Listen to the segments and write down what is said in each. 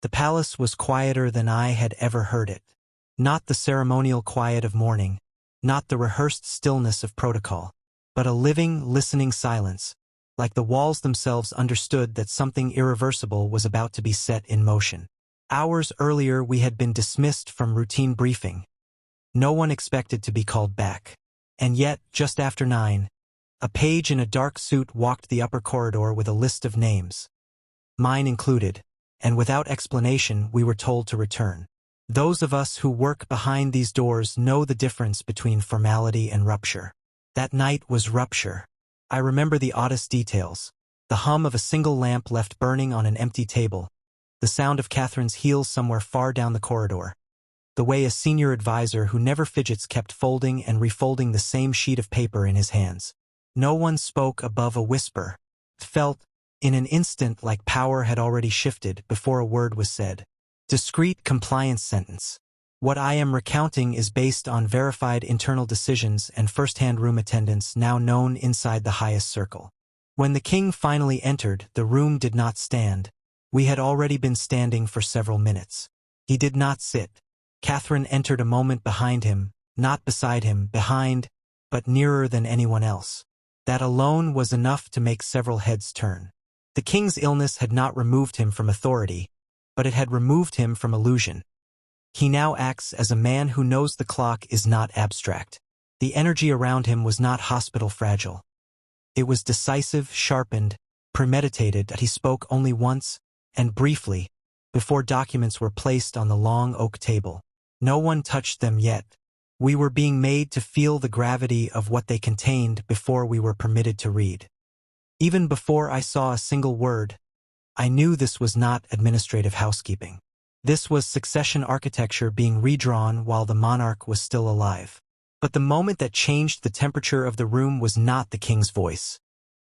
The palace was quieter than I had ever heard it. Not the ceremonial quiet of mourning, not the rehearsed stillness of protocol, but a living, listening silence, like the walls themselves understood that something irreversible was about to be set in motion. Hours earlier we had been dismissed from routine briefing. No one expected to be called back. And yet, just after 9, a page in a dark suit walked the upper corridor with a list of names. Mine included, and without explanation we were told to return. Those of us who work behind these doors know the difference between formality and rupture. That night was rupture. I remember the oddest details. The hum of a single lamp left burning on an empty table. The sound of Catherine's heels somewhere far down the corridor. The way a senior advisor who never fidgets kept folding and refolding the same sheet of paper in his hands. No one spoke above a whisper. It felt, in an instant, like power had already shifted before a word was said. Discreet compliance sentence. What I am recounting is based on verified internal decisions and first-hand room attendance now known inside the highest circle. When the king finally entered, the room did not stand. We had already been standing for several minutes. He did not sit. Catherine entered a moment behind him, not beside him, behind, but nearer than anyone else. That alone was enough to make several heads turn. The king's illness had not removed him from authority, but it had removed him from illusion. He now acts as a man who knows the clock is not abstract. The energy around him was not hospital fragile. It was decisive, sharpened, premeditated. He spoke only once, and briefly, before documents were placed on the long oak table. No one touched them yet. We were being made to feel the gravity of what they contained before we were permitted to read. Even before I saw a single word, I knew this was not administrative housekeeping. This was succession architecture being redrawn while the monarch was still alive. But the moment that changed the temperature of the room was not the king's voice.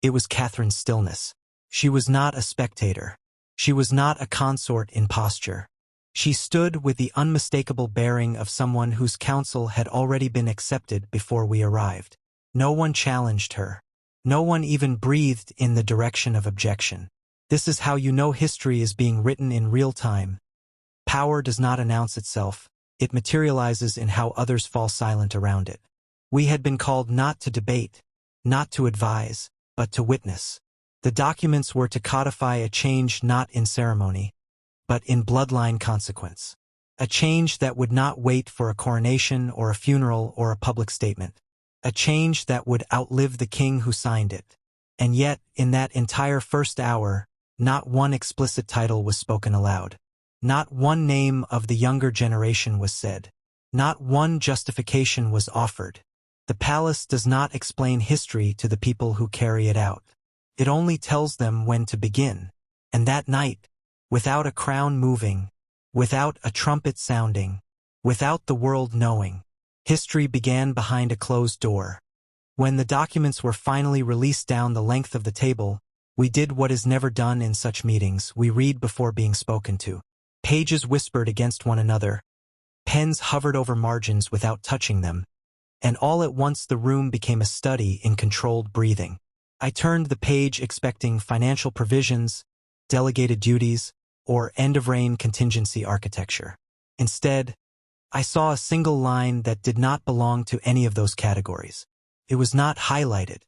It was Catherine's stillness. She was not a spectator. She was not a consort in posture. She stood with the unmistakable bearing of someone whose counsel had already been accepted before we arrived. No one challenged her. No one even breathed in the direction of objection. This is how you know history is being written in real time. Power does not announce itself. It materializes in how others fall silent around it. We had been called not to debate, not to advise, but to witness. The documents were to codify a change not in ceremony, but in bloodline consequence. A change that would not wait for a coronation or a funeral or a public statement. A change that would outlive the king who signed it. And yet, in that entire first hour, not one explicit title was spoken aloud. Not one name of the younger generation was said. Not one justification was offered. The palace does not explain history to the people who carry it out. It only tells them when to begin. And that night, without a crown moving, without a trumpet sounding, without the world knowing, history began behind a closed door. When the documents were finally released down the length of the table, we did what is never done in such meetings. We read before being spoken to. Pages whispered against one another. Pens hovered over margins without touching them. And all at once the room became a study in controlled breathing. I turned the page expecting financial provisions, delegated duties, or end-of-reign contingency architecture. Instead, I saw a single line that did not belong to any of those categories. It was not highlighted,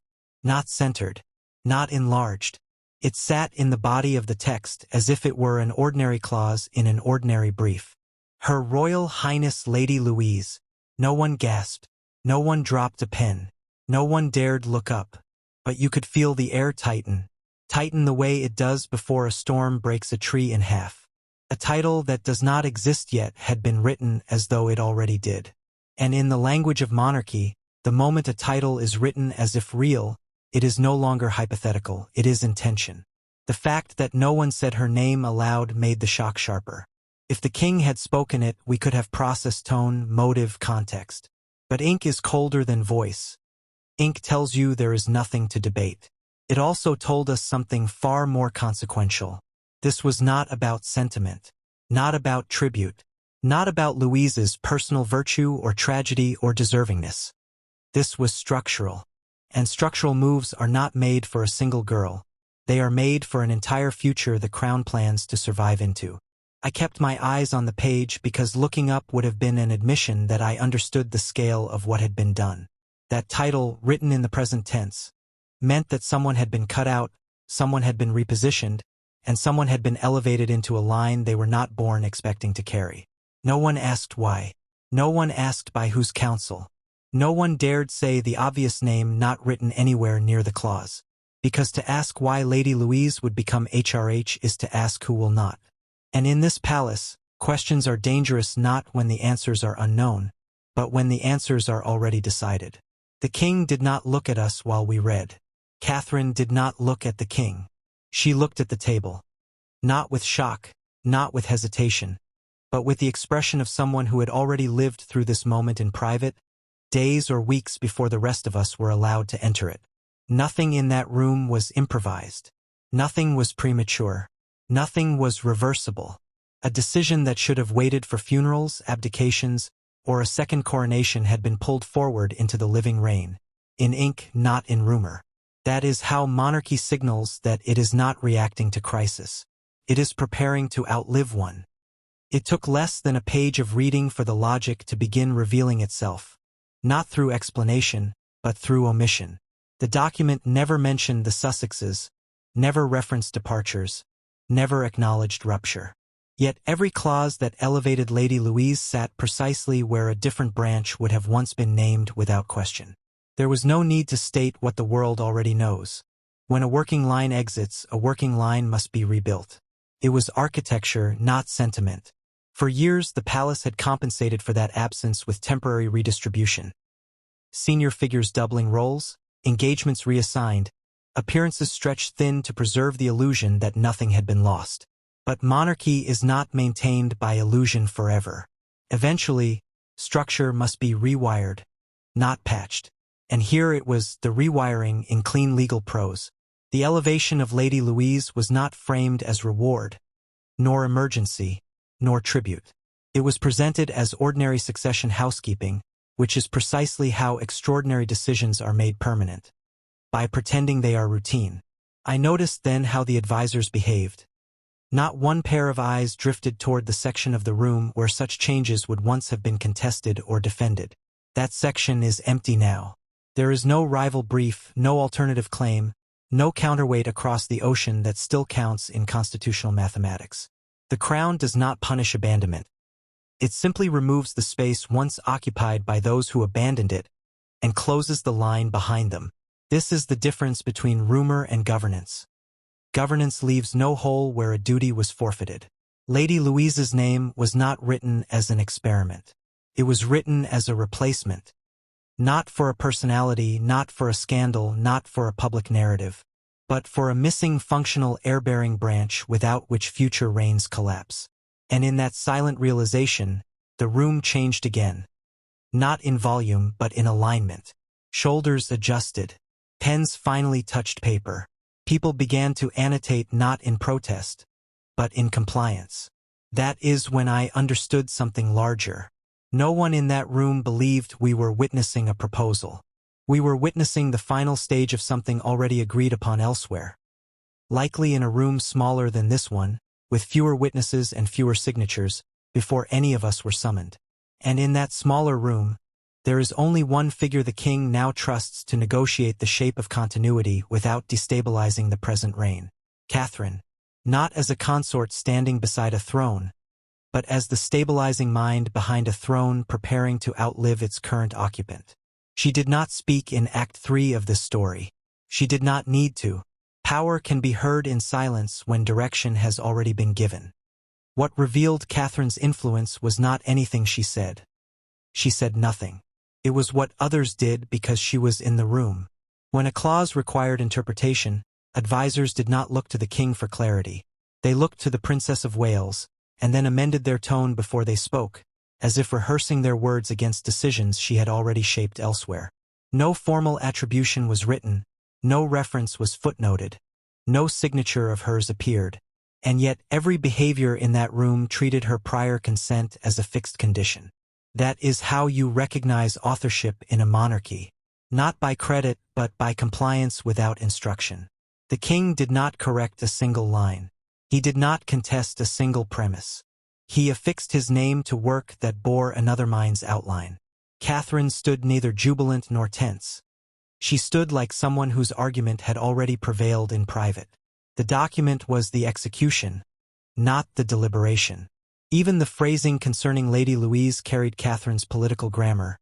not centered, not enlarged. It sat in the body of the text as if it were an ordinary clause in an ordinary brief. Her Royal Highness Lady Louise. No one gasped. No one dropped a pen. No one dared look up. But you could feel the air tighten. Tighten the way it does before a storm breaks a tree in half. A title that does not exist yet had been written as though it already did. And in the language of monarchy, the moment a title is written as if real, it is no longer hypothetical, it is intention. The fact that no one said her name aloud made the shock sharper. If the king had spoken it, we could have processed tone, motive, context. But ink is colder than voice. Ink tells you there is nothing to debate. It also told us something far more consequential. This was not about sentiment, not about tribute, not about Louise's personal virtue or tragedy or deservingness. This was structural. And structural moves are not made for a single girl. They are made for an entire future the crown plans to survive into. I kept my eyes on the page because looking up would have been an admission that I understood the scale of what had been done. That title, written in the present tense, meant that someone had been cut out, someone had been repositioned, and someone had been elevated into a line they were not born expecting to carry. No one asked why. No one asked by whose counsel. No one dared say the obvious name not written anywhere near the clause. Because to ask why Lady Louise would become HRH is to ask who will not. And in this palace, questions are dangerous not when the answers are unknown, but when the answers are already decided. The king did not look at us while we read. Catherine did not look at the king. She looked at the table. Not with shock, not with hesitation, but with the expression of someone who had already lived through this moment in private, days or weeks before the rest of us were allowed to enter it. Nothing in that room was improvised. Nothing was premature. Nothing was reversible. A decision that should have waited for funerals, abdications, or a second coronation had been pulled forward into the living reign. In ink, not in rumor. That is how monarchy signals that it is not reacting to crisis. It is preparing to outlive one. It took less than a page of reading for the logic to begin revealing itself. Not through explanation, but through omission. The document never mentioned the Sussexes, never referenced departures, never acknowledged rupture. Yet every clause that elevated Lady Louise sat precisely where a different branch would have once been named without question. There was no need to state what the world already knows. When a working line exits, a working line must be rebuilt. It was architecture, not sentiment. For years, the palace had compensated for that absence with temporary redistribution. Senior figures doubling roles, engagements reassigned, appearances stretched thin to preserve the illusion that nothing had been lost. But monarchy is not maintained by illusion forever. Eventually, structure must be rewired, not patched. And here it was, the rewiring in clean legal prose. The elevation of Lady Louise was not framed as reward, nor emergency, nor tribute. It was presented as ordinary succession housekeeping, which is precisely how extraordinary decisions are made permanent. By pretending they are routine. I noticed then how the advisors behaved. Not one pair of eyes drifted toward the section of the room where such changes would once have been contested or defended. That section is empty now. There is no rival brief, no alternative claim, no counterweight across the ocean that still counts in constitutional mathematics. The crown does not punish abandonment. It simply removes the space once occupied by those who abandoned it and closes the line behind them. This is the difference between rumor and governance. Governance leaves no hole where a duty was forfeited. Lady Louise's name was not written as an experiment. It was written as a replacement. Not for a personality, not for a scandal, not for a public narrative, but for a missing functional heir-bearing branch without which future reigns collapse. And in that silent realization, the room changed again. Not in volume, but in alignment. Shoulders adjusted. Pens finally touched paper. People began to annotate not in protest, but in compliance. That is when I understood something larger. No one in that room believed we were witnessing a proposal. We were witnessing the final stage of something already agreed upon elsewhere. Likely in a room smaller than this one, with fewer witnesses and fewer signatures, before any of us were summoned. And in that smaller room, there is only one figure the king now trusts to negotiate the shape of continuity without destabilizing the present reign. Catherine. Not as a consort standing beside a throne, but as the stabilizing mind behind a throne preparing to outlive its current occupant. She did not speak in Act 3 of this story. She did not need to. Power can be heard in silence when direction has already been given. What revealed Catherine's influence was not anything she said. She said nothing. It was what others did because she was in the room. When a clause required interpretation, advisors did not look to the king for clarity. They looked to the Princess of Wales, and then amended their tone before they spoke, as if rehearsing their words against decisions she had already shaped elsewhere. No formal attribution was written, no reference was footnoted, no signature of hers appeared, and yet every behavior in that room treated her prior consent as a fixed condition. That is how you recognize authorship in a monarchy. Not by credit, but by compliance without instruction. The king did not correct a single line. He did not contest a single premise. He affixed his name to work that bore another mind's outline. Catherine stood neither jubilant nor tense. She stood like someone whose argument had already prevailed in private. The document was the execution, not the deliberation. Even the phrasing concerning Lady Louise carried Catherine's political grammar.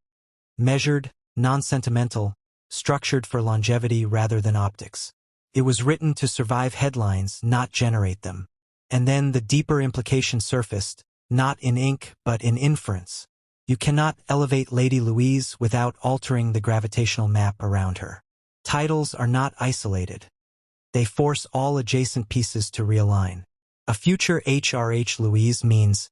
Measured, non-sentimental, structured for longevity rather than optics. It was written to survive headlines, not generate them. And then the deeper implication surfaced, not in ink but in inference. You cannot elevate Lady Louise without altering the gravitational map around her. Titles are not isolated. They force all adjacent pieces to realign. A future HRH Louise means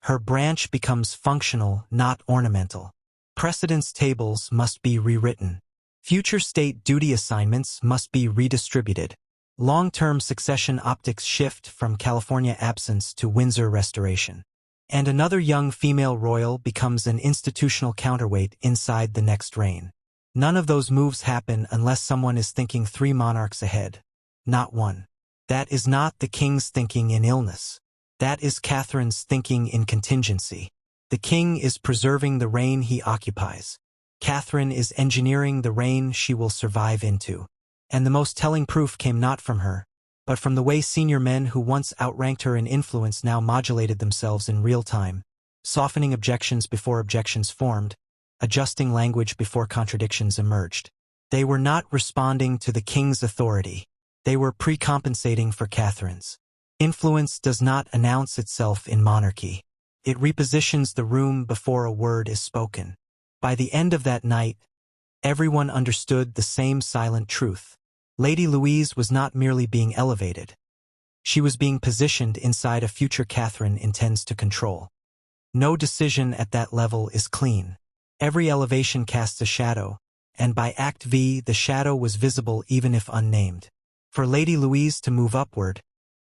her branch becomes functional, not ornamental. Precedence tables must be rewritten. Future state duty assignments must be redistributed. Long-term succession optics shift from California absence to Windsor restoration. And another young female royal becomes an institutional counterweight inside the next reign. None of those moves happen unless someone is thinking 3 monarchs ahead. Not one. That is not the king's thinking in illness. That is Catherine's thinking in contingency. The king is preserving the reign he occupies. Catherine is engineering the reign she will survive into. And the most telling proof came not from her, but from the way senior men who once outranked her in influence now modulated themselves in real time, softening objections before objections formed, adjusting language before contradictions emerged. They were not responding to the king's authority. They were precompensating for Catherine's. Influence does not announce itself in monarchy. It repositions the room before a word is spoken. By the end of that night, everyone understood the same silent truth. Lady Louise was not merely being elevated. She was being positioned inside a future Catherine intends to control. No decision at that level is clean. Every elevation casts a shadow, and by Act V the shadow was visible even if unnamed. For Lady Louise to move upward,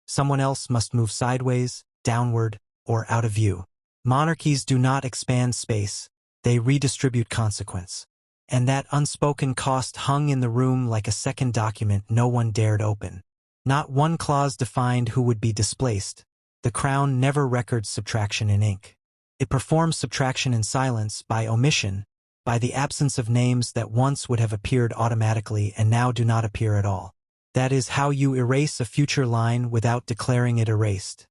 someone else must move sideways, downward, or out of view. Monarchies do not expand space, they redistribute consequence. And that unspoken cost hung in the room like a second document no one dared open. Not one clause defined who would be displaced. The crown never records subtraction in ink. It performs subtraction in silence, by omission, by the absence of names that once would have appeared automatically and now do not appear at all. That is how you erase a future line without declaring it erased.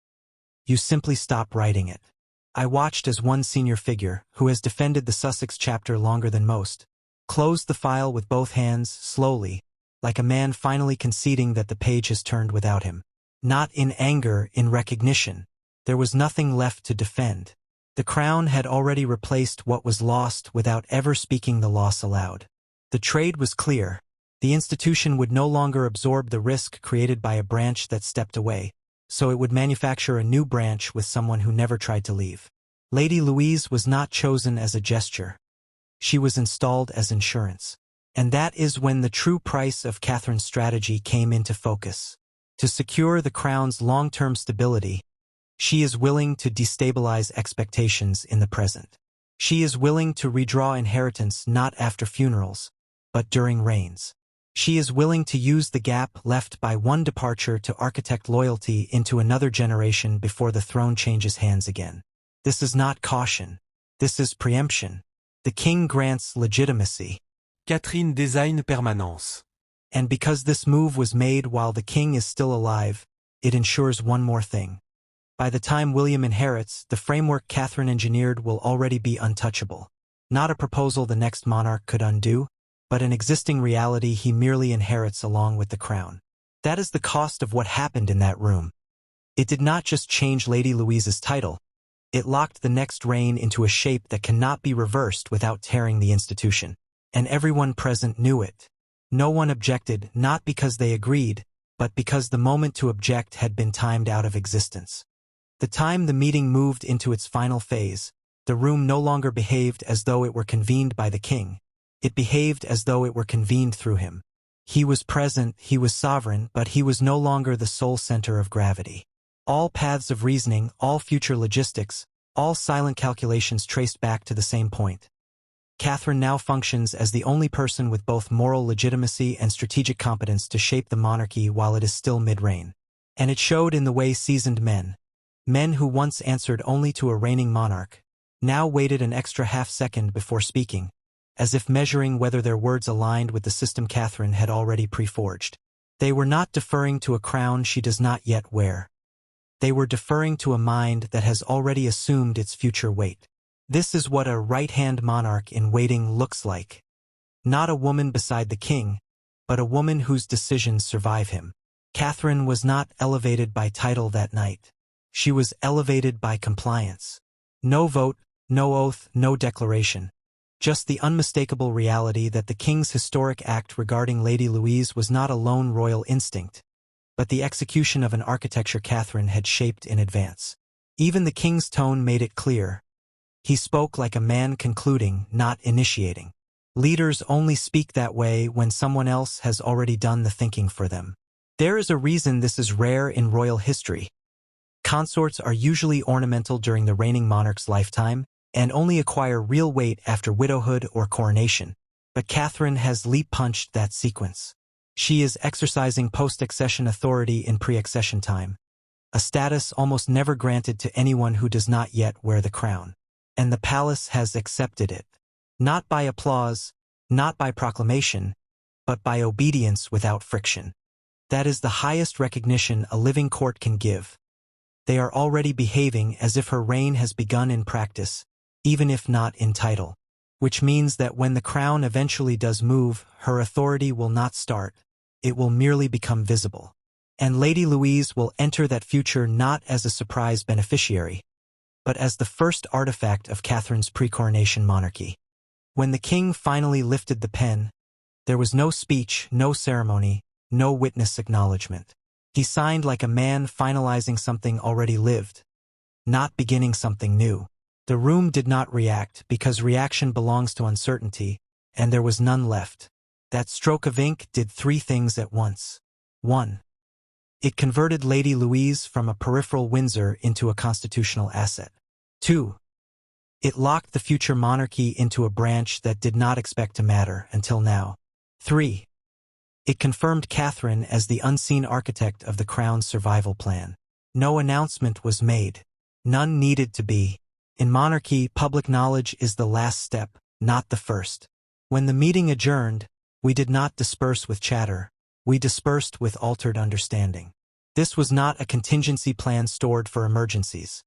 You simply stop writing it. I watched as one senior figure, who has defended the Sussex chapter longer than most, closed the file with both hands, slowly, like a man finally conceding that the page has turned without him. Not in anger, in recognition. There was nothing left to defend. The crown had already replaced what was lost without ever speaking the loss aloud. The trade was clear. The institution would no longer absorb the risk created by a branch that stepped away, so it would manufacture a new branch with someone who never tried to leave. Lady Louise was not chosen as a gesture. She was installed as insurance. And that is when the true price of Catherine's strategy came into focus. To secure the crown's long-term stability, she is willing to destabilize expectations in the present. She is willing to redraw inheritance not after funerals, but during reigns. She is willing to use the gap left by one departure to architect loyalty into another generation before the throne changes hands again. This is not caution. This is preemption. The king grants legitimacy. Catherine désigne permanence. And because this move was made while the king is still alive, it ensures one more thing. By the time William inherits, the framework Catherine engineered will already be untouchable. Not a proposal the next monarch could undo, but an existing reality he merely inherits along with the crown. That is the cost of what happened in that room. It did not just change Lady Louise's title, it locked the next reign into a shape that cannot be reversed without tearing the institution. And everyone present knew it. No one objected, not because they agreed, but because the moment to object had been timed out of existence. The time the meeting moved into its final phase, the room no longer behaved as though it were convened by the king. It behaved as though it were convened through him. He was present, he was sovereign, but he was no longer the sole center of gravity. All paths of reasoning, all future logistics, all silent calculations traced back to the same point. Catherine now functions as the only person with both moral legitimacy and strategic competence to shape the monarchy while it is still mid-reign. And it showed in the way seasoned men, Men who once answered only to a reigning monarch now waited an extra half-second before speaking, as if measuring whether their words aligned with the system Catherine had already pre-forged. They were not deferring to a crown she does not yet wear. They were deferring to a mind that has already assumed its future weight. This is what a right-hand monarch in waiting looks like. Not a woman beside the king, but a woman whose decisions survive him. Catherine was not elevated by title that night. She was elevated by compliance. No vote, no oath, no declaration. Just the unmistakable reality that the king's historic act regarding Lady Louise was not a lone royal instinct, but the execution of an architecture Catherine had shaped in advance. Even the king's tone made it clear. He spoke like a man concluding, not initiating. Leaders only speak that way when someone else has already done the thinking for them. There is a reason this is rare in royal history. Consorts are usually ornamental during the reigning monarch's lifetime, and only acquire real weight after widowhood or coronation. But Catherine has leap-punched that sequence. She is exercising post-accession authority in pre-accession time, a status almost never granted to anyone who does not yet wear the crown. And the palace has accepted it. Not by applause, not by proclamation, but by obedience without friction. That is the highest recognition a living court can give. They are already behaving as if her reign has begun in practice, even if not in title. Which means that when the crown eventually does move, her authority will not start. It will merely become visible. And Lady Louise will enter that future not as a surprise beneficiary, but as the first artifact of Catherine's pre-coronation monarchy. When the king finally lifted the pen, there was no speech, no ceremony, no witness acknowledgement. He signed like a man finalizing something already lived, not beginning something new. The room did not react because reaction belongs to uncertainty, and there was none left. That stroke of ink did three things at once. 1. It converted Lady Louise from a peripheral Windsor into a constitutional asset. 2. It locked the future monarchy into a branch that did not expect to matter until now. 3. It confirmed Catherine as the unseen architect of the crown's survival plan. No announcement was made. None needed to be. In monarchy, public knowledge is the last step, not the first. When the meeting adjourned, we did not disperse with chatter. We dispersed with altered understanding. This was not a contingency plan stored for emergencies.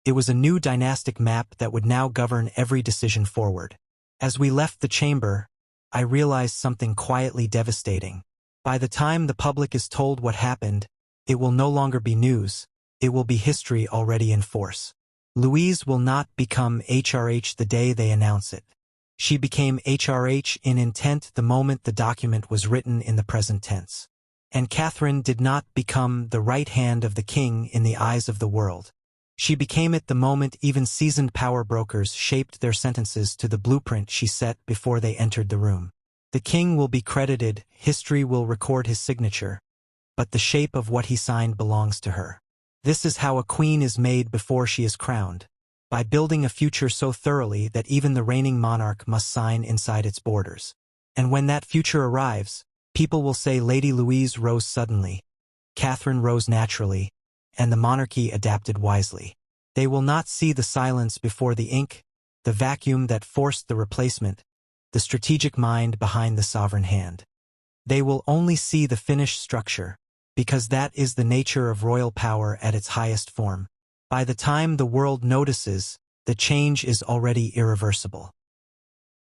It was a new dynastic map that would now govern every decision forward. As we left the chamber, I realized something quietly devastating. By the time the public is told what happened, it will no longer be news. It will be history already in force. Louise will not become HRH the day they announce it. She became HRH in intent the moment the document was written in the present tense. And Catherine did not become the right hand of the king in the eyes of the world. She became it the moment even seasoned power brokers shaped their sentences to the blueprint she set before they entered the room. The king will be credited, history will record his signature, but the shape of what he signed belongs to her. This is how a queen is made before she is crowned, by building a future so thoroughly that even the reigning monarch must sign inside its borders. And when that future arrives, people will say Lady Louise rose suddenly, Catherine rose naturally, and the monarchy adapted wisely. They will not see the silence before the ink, the vacuum that forced the replacement, the strategic mind behind the sovereign hand. They will only see the finished structure, because that is the nature of royal power at its highest form. By the time the world notices, the change is already irreversible.